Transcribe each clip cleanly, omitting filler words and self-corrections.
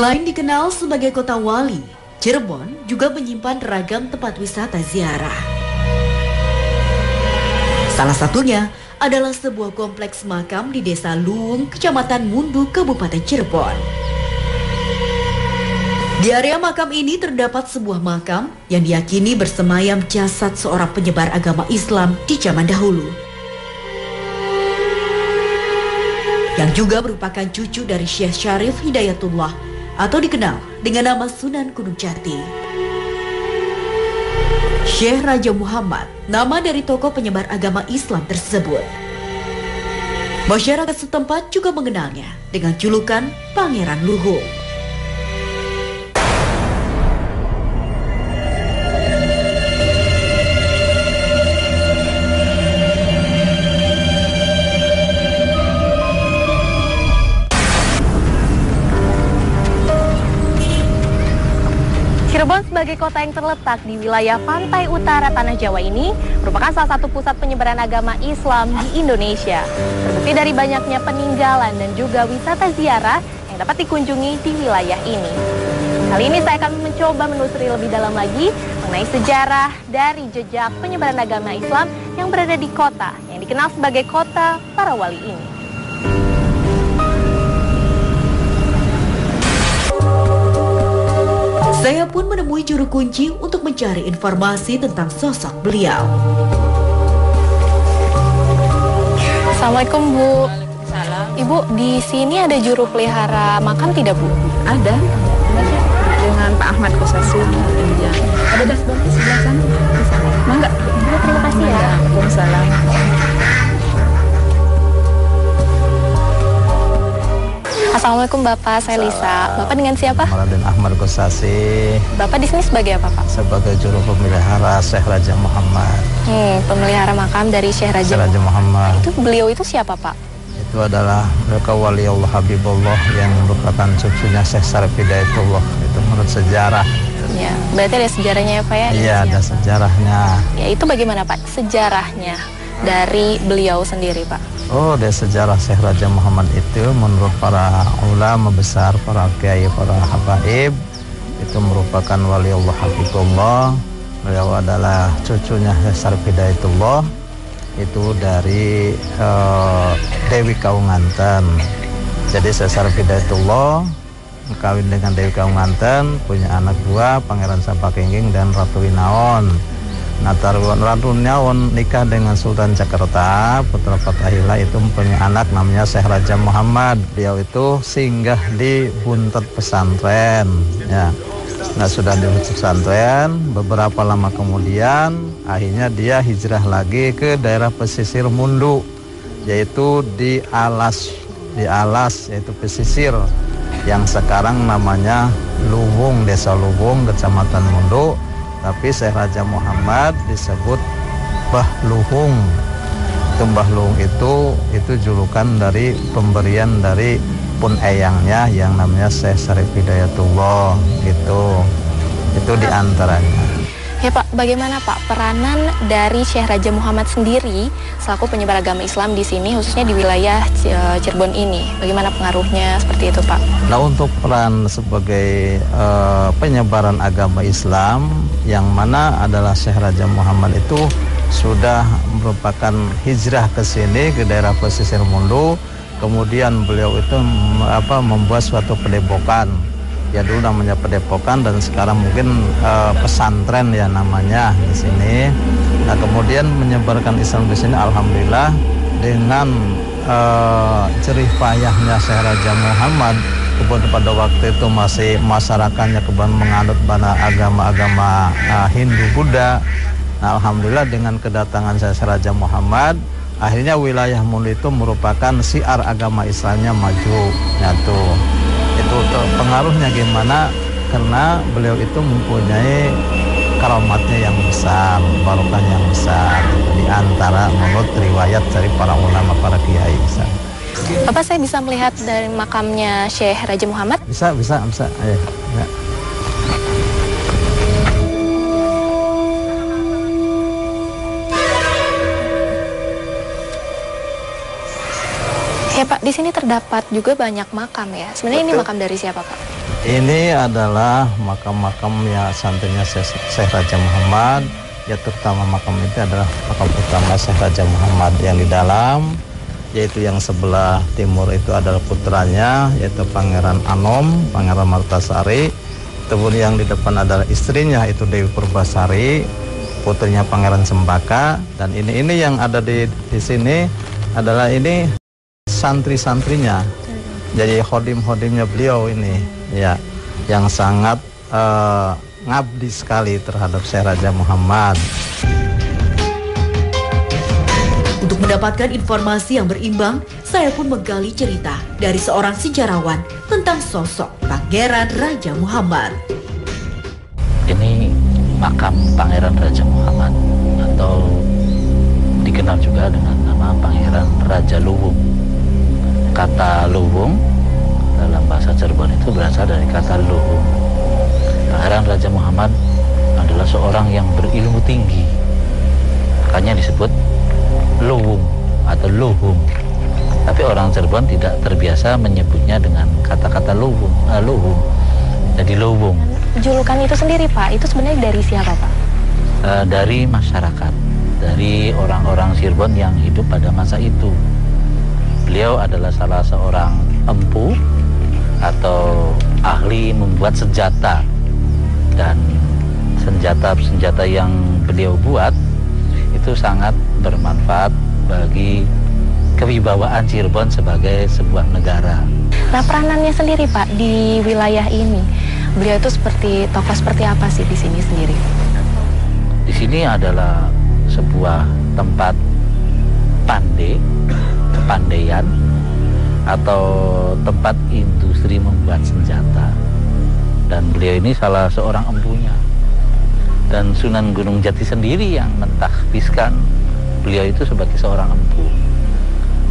Selain dikenal sebagai kota wali, Cirebon juga menyimpan ragam tempat wisata ziarah. Salah satunya adalah sebuah kompleks makam di Desa Luwung, Kecamatan Mundu, Kabupaten Cirebon. Di area makam ini terdapat sebuah makam yang diyakini bersemayam jasad seorang penyebar agama Islam di zaman dahulu, yang juga merupakan cucu dari Syekh Syarif Hidayatullah atau dikenal dengan nama Sunan Gunung Jati. Syekh Raja Muhammad, nama dari tokoh penyebar agama Islam tersebut. Masyarakat setempat juga mengenalnya dengan julukan Pangeran Luhung. Cirebon sebagai kota yang terletak di wilayah pantai utara Tanah Jawa ini merupakan salah satu pusat penyebaran agama Islam di Indonesia. Terbukti dari banyaknya peninggalan dan juga wisata ziarah yang dapat dikunjungi di wilayah ini. Kali ini saya akan mencoba menelusuri lebih dalam lagi mengenai sejarah dari jejak penyebaran agama Islam yang berada di kota yang dikenal sebagai kota para wali ini. Saya pun menemui juru kunci untuk mencari informasi tentang sosok beliau. Assalamualaikum, Bu. Waalaikumsalam. Ibu, di sini ada juru pelihara makam tidak, Bu? Ada dengan Pak Ahmad Kosasi. Ya. Ada dashboard di sebelah sana. Di sana. Mangga. Terima kasih ya. Waalaikumsalam. Assalamualaikum Bapak, saya Lisa. Bapak dengan siapa? Raden Ahmad Kosasi. Bapak di sini sebagai apa, Pak? Sebagai juru pemelihara Syekh Raja Muhammad. Pemelihara makam dari Syekh Raja Muhammad. Beliau itu siapa, Pak? Itu adalah mereka wali Allah Habibullah yang merupakan cucunya Syekh Syarif Hidayatullah. Itu menurut sejarah. Ya, berarti ada sejarahnya ya, Pak ya? Iya, ada sejarahnya. Ya, itu bagaimana, Pak? Sejarahnya dari beliau sendiri, Pak. Oh, dari sejarah Syekh Raja Muhammad itu menurut para ulama besar, para kiai, para habaib, itu merupakan wali Allah Habibullah. Beliau adalah cucunya Syekh Syarif Hidayatullah, itu dari Dewi Kaunganten. Jadi Syekh Syarif Hidayatullah kawin dengan Dewi Kaunganten, punya anak dua, Pangeran Sapakingging dan Ratu Inaon. Nah, Ratu Inaon nikah dengan Sultan Jakarta, putra Fatahillah, itu mempunyai anak namanya Syekh Raja Muhammad. Beliau itu singgah di Buntet pesantren, ya. Nah, sudah di pesantren, beberapa lama kemudian akhirnya dia hijrah lagi ke daerah pesisir Mundu, yaitu di Alas, yaitu pesisir yang sekarang namanya Luwung, Desa Luwung, Kecamatan Mundu. Tapi Syekh Raja Muhammad disebut Mbah Luhung. Itu Mbah Luhung itu julukan dari pemberian dari pun eyangnya yang namanya Syekh Syarif Hidayatullah gitu. Itu diantaranya. Ya Pak, bagaimana Pak peranan dari Syekh Raja Muhammad sendiri selaku penyebar agama Islam di sini, khususnya di wilayah Cirebon ini? Bagaimana pengaruhnya seperti itu Pak? Nah, untuk peran sebagai penyebaran agama Islam yang mana adalah Syekh Raja Muhammad itu sudah merupakan hijrah ke sini ke daerah pesisir Mundu. Kemudian beliau itu membuat suatu padepokan. Ya dulu namanya padepokan dan sekarang mungkin pesantren ya namanya di sini. Nah, kemudian menyebarkan Islam di sini alhamdulillah dengan jerih payahnya Syekh Raja Muhammad. Kemudian pada waktu itu masih masyarakatnya kebanyakan menganut agama-agama Hindu Buddha. Nah, alhamdulillah dengan kedatangan Syekh Raja Muhammad, akhirnya wilayah Mundu itu merupakan siar agama Islamnya maju, nyatu. Itu pengaruhnya gimana? Karena beliau itu mempunyai karamatnya yang besar, barokahnya yang besar di antara menurut riwayat dari para ulama, para kiai. Bapak, saya bisa melihat dari makamnya Syekh Raja Muhammad? Bisa. Ayo, ya. Ya Pak, di sini terdapat juga banyak makam ya. Sebenarnya ini makam dari siapa Pak? Ini adalah makam-makam ya santrinya Syekh Raja Muhammad. Ya terutama makam itu adalah makam utama Syekh Raja Muhammad yang di dalam, yaitu yang sebelah timur itu adalah putranya, yaitu Pangeran Anom, Pangeran Martasari. Kemudian yang di depan adalah istrinya, itu Dewi Purbasari, putrinya Pangeran Sembaka. Dan ini yang ada di sini adalah ini santri-santrinya. Jadi khodim-khodimnya beliau ini, ya, yang sangat ngabdi sekali terhadap Syekh Raja Muhammad. Untuk mendapatkan informasi yang berimbang, saya pun menggali cerita dari seorang sejarawan tentang sosok Pangeran Raja Muhammad. Ini makam Pangeran Raja Muhammad atau dikenal juga dengan nama Pangeran Raja Luwung. Kata Luwung dalam bahasa Cirebon itu berasal dari kata luhung. Pangeran Raja Muhammad adalah seorang yang berilmu tinggi, makanya disebut luwung atau luhung. Tapi orang Cirebon tidak terbiasa menyebutnya dengan kata-kata luhung. Jadi luwung. Julukan itu sendiri Pak, itu sebenarnya dari siapa Pak? Dari masyarakat, dari orang-orang Cirebon yang hidup pada masa itu. Beliau adalah salah seorang empu atau ahli membuat senjata, dan senjata-senjata yang beliau buat itu sangat bermanfaat bagi kewibawaan Cirebon sebagai sebuah negara. Nah, peranannya sendiri Pak di wilayah ini, beliau itu tokoh seperti apa sih di sini sendiri? Di sini adalah sebuah tempat kepandaian atau tempat industri membuat senjata, dan beliau ini salah seorang empunya. Dan Sunan Gunung Jati sendiri yang mentahbiskan beliau itu sebagai seorang empu,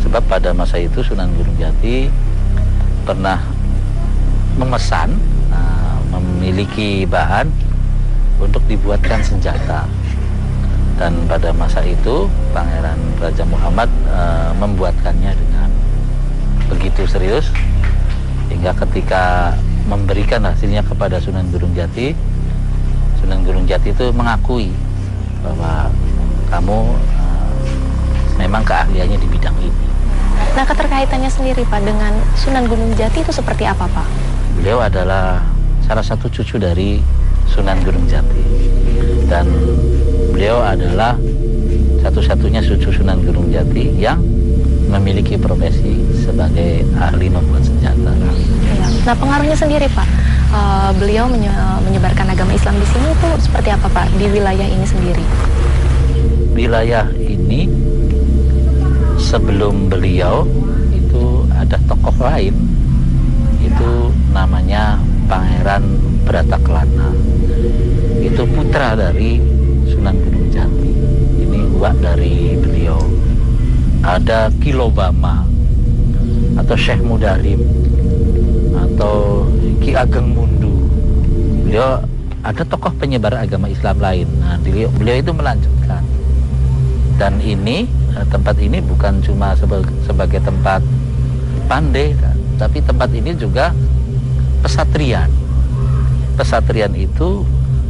sebab pada masa itu Sunan Gunung Jati pernah memesan memiliki bahan untuk dibuatkan senjata. Dan pada masa itu Pangeran Raja Muhammad membuatkannya dengan begitu serius, hingga ketika memberikan hasilnya kepada Sunan Gunung Jati, Sunan Gunung Jati itu mengakui bahwa kamu memang keahliannya di bidang ini. Nah, keterkaitannya sendiri Pak dengan Sunan Gunung Jati itu seperti apa Pak? Beliau adalah salah satu cucu dari Sunan Gunung Jati, dan beliau adalah satu-satunya cucu Sunan Gunung Jati yang memiliki profesi sebagai ahli membuat senjata. Ya. Nah, pengaruhnya sendiri Pak, beliau menyebarkan agama Islam di sini itu seperti apa Pak di wilayah ini sendiri? Wilayah ini sebelum beliau itu ada tokoh lain, itu namanya Pangeran Brataklana. Itu putra dari Sunan Gunung Jati. Ini uak dari beliau. Ada Kilobama atau Syekh Mudarim atau Ki Ageng Mundu. Beliau ada tokoh penyebar agama Islam lain. Nah, beliau itu melanjutkan. Dan ini tempat ini bukan cuma sebagai tempat pandai, tapi tempat ini juga pesatrian. Pesatrian itu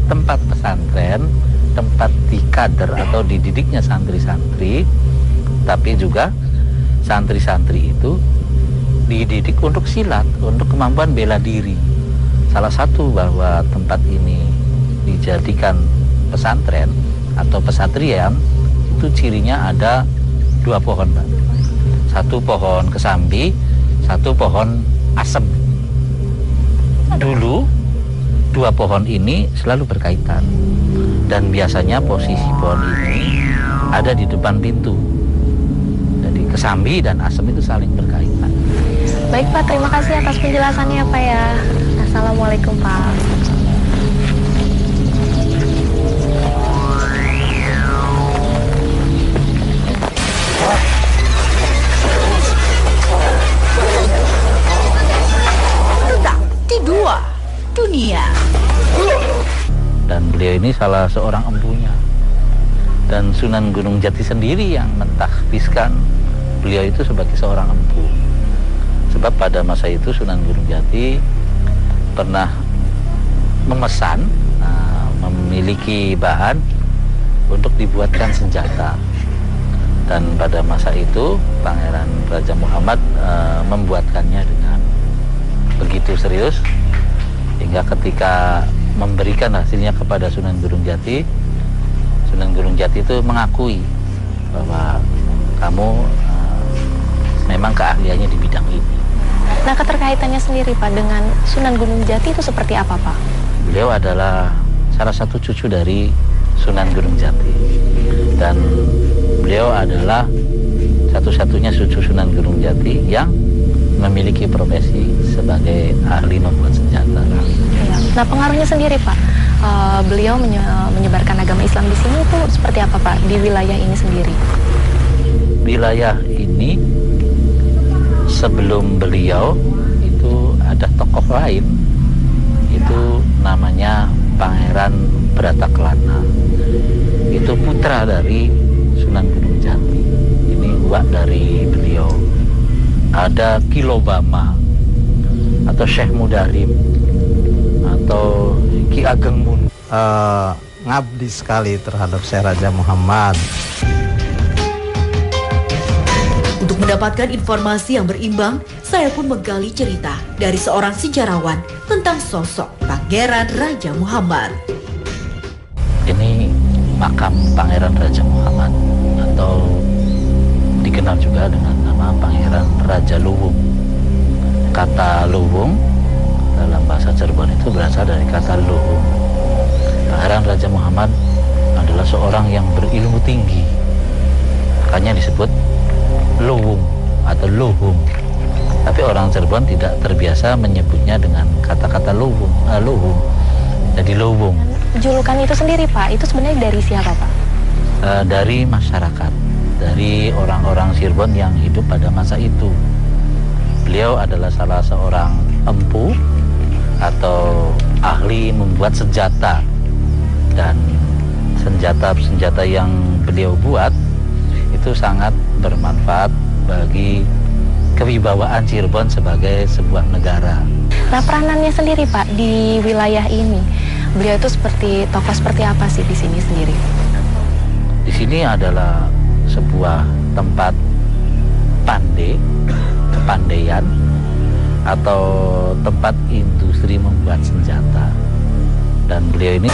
tempat pesantren, tempat dikader atau dididiknya santri-santri, tapi juga santri-santri itu dididik untuk silat, untuk kemampuan bela diri. Salah satu bahwa tempat ini dijadikan pesantren atau pesatrian, itu cirinya ada 2 pohon, Pak. 1 pohon kesambi, 1 pohon asem. Dulu 2 pohon ini selalu berkaitan, dan biasanya posisi pohon ini ada di depan pintu. Jadi kesambi dan asem itu saling berkaitan. Baik Pak, terima kasih atas penjelasannya Pak ya. Assalamualaikum Pak. Tetap di 2 Dunia. Dan beliau ini salah seorang empunya. Dan Sunan Gunung Jati sendiri yang mentahbiskan beliau itu sebagai seorang empu. Sebab pada masa itu Sunan Gunung Jati pernah memesan, memiliki bahan untuk dibuatkan senjata. Dan pada masa itu Pangeran Raja Muhammad membuatkannya dengan begitu serius, hingga ketika memberikan hasilnya kepada Sunan Gunung Jati, Sunan Gunung Jati itu mengakui bahwa kamu memang keahliannya di bidang ini. Nah, keterkaitannya sendiri Pak dengan Sunan Gunung Jati itu seperti apa Pak? Beliau adalah salah satu cucu dari Sunan Gunung Jati, dan beliau adalah satu-satunya cucu Sunan Gunung Jati yang memiliki profesi sebagai ahli membuat senjata. Ya. Nah, pengaruhnya sendiri Pak, beliau menyebarkan agama Islam di sini itu seperti apa Pak di wilayah ini sendiri? Wilayah ini sebelum beliau itu ada tokoh lain, itu namanya Pangeran Brataklana. Itu putra dari Sunan Gunung Jati. Ini uak dari beliau. Ada Kilobama atau Syekh Mudarim atau Ki Ageng Mun. Ngabdi sekali terhadap Syekh Raja Muhammad. Untuk mendapatkan informasi yang berimbang, saya pun menggali cerita dari seorang sejarawan tentang sosok Pangeran Raja Muhammad. Ini makam Pangeran Raja Muhammad, atau dikenal juga dengan nama Pangeran Raja Luwung. Kata Luwung dalam bahasa Cirebon itu berasal dari kata luhung. Pangeran Raja Muhammad adalah seorang yang berilmu tinggi, makanya disebut Luwung atau luhung. Tapi orang Cirebon tidak terbiasa menyebutnya dengan kata-kata luhung, jadi luwung. Julukan itu sendiri Pak, itu sebenarnya dari siapa Pak? Dari masyarakat, dari orang-orang Cirebon yang hidup pada masa itu. Beliau adalah salah seorang empu atau ahli membuat senjata, dan senjata-senjata yang beliau buat itu sangat bermanfaat bagi kewibawaan Cirebon sebagai sebuah negara. Nah, peranannya sendiri Pak di wilayah ini, beliau itu seperti tokoh seperti apa sih di sini sendiri? Di sini adalah sebuah tempat kepandaian atau tempat industri membuat senjata. Dan beliau ini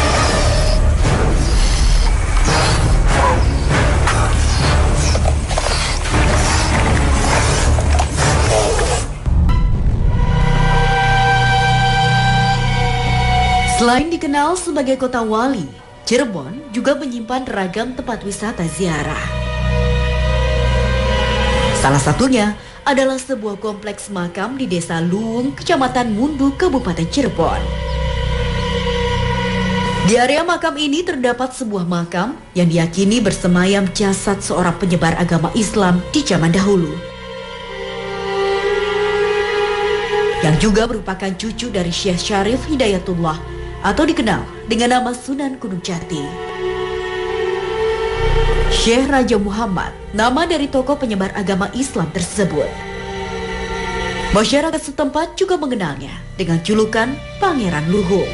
Selain dikenal sebagai kota wali, Cirebon juga menyimpan ragam tempat wisata ziarah. Salah satunya adalah sebuah kompleks makam di Desa Luwung, Kecamatan Mundu, Kabupaten Cirebon. Di area makam ini terdapat sebuah makam yang diyakini bersemayam jasad seorang penyebar agama Islam di zaman dahulu, yang juga merupakan cucu dari Syekh Syarif Hidayatullah atau dikenal dengan nama Sunan Gunung Jati. Syekh Raja Muhammad, nama dari tokoh penyebar agama Islam tersebut. Masyarakat setempat juga mengenalnya dengan julukan Pangeran Luhung.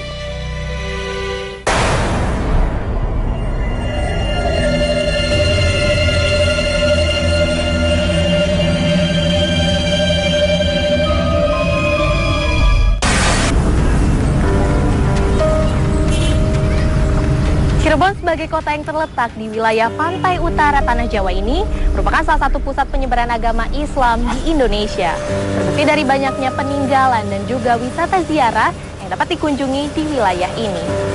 Cirebon sebagai kota yang terletak di wilayah pantai utara Tanah Jawa ini merupakan salah satu pusat penyebaran agama Islam di Indonesia. Terbukti dari banyaknya peninggalan dan juga wisata ziarah yang dapat dikunjungi di wilayah ini.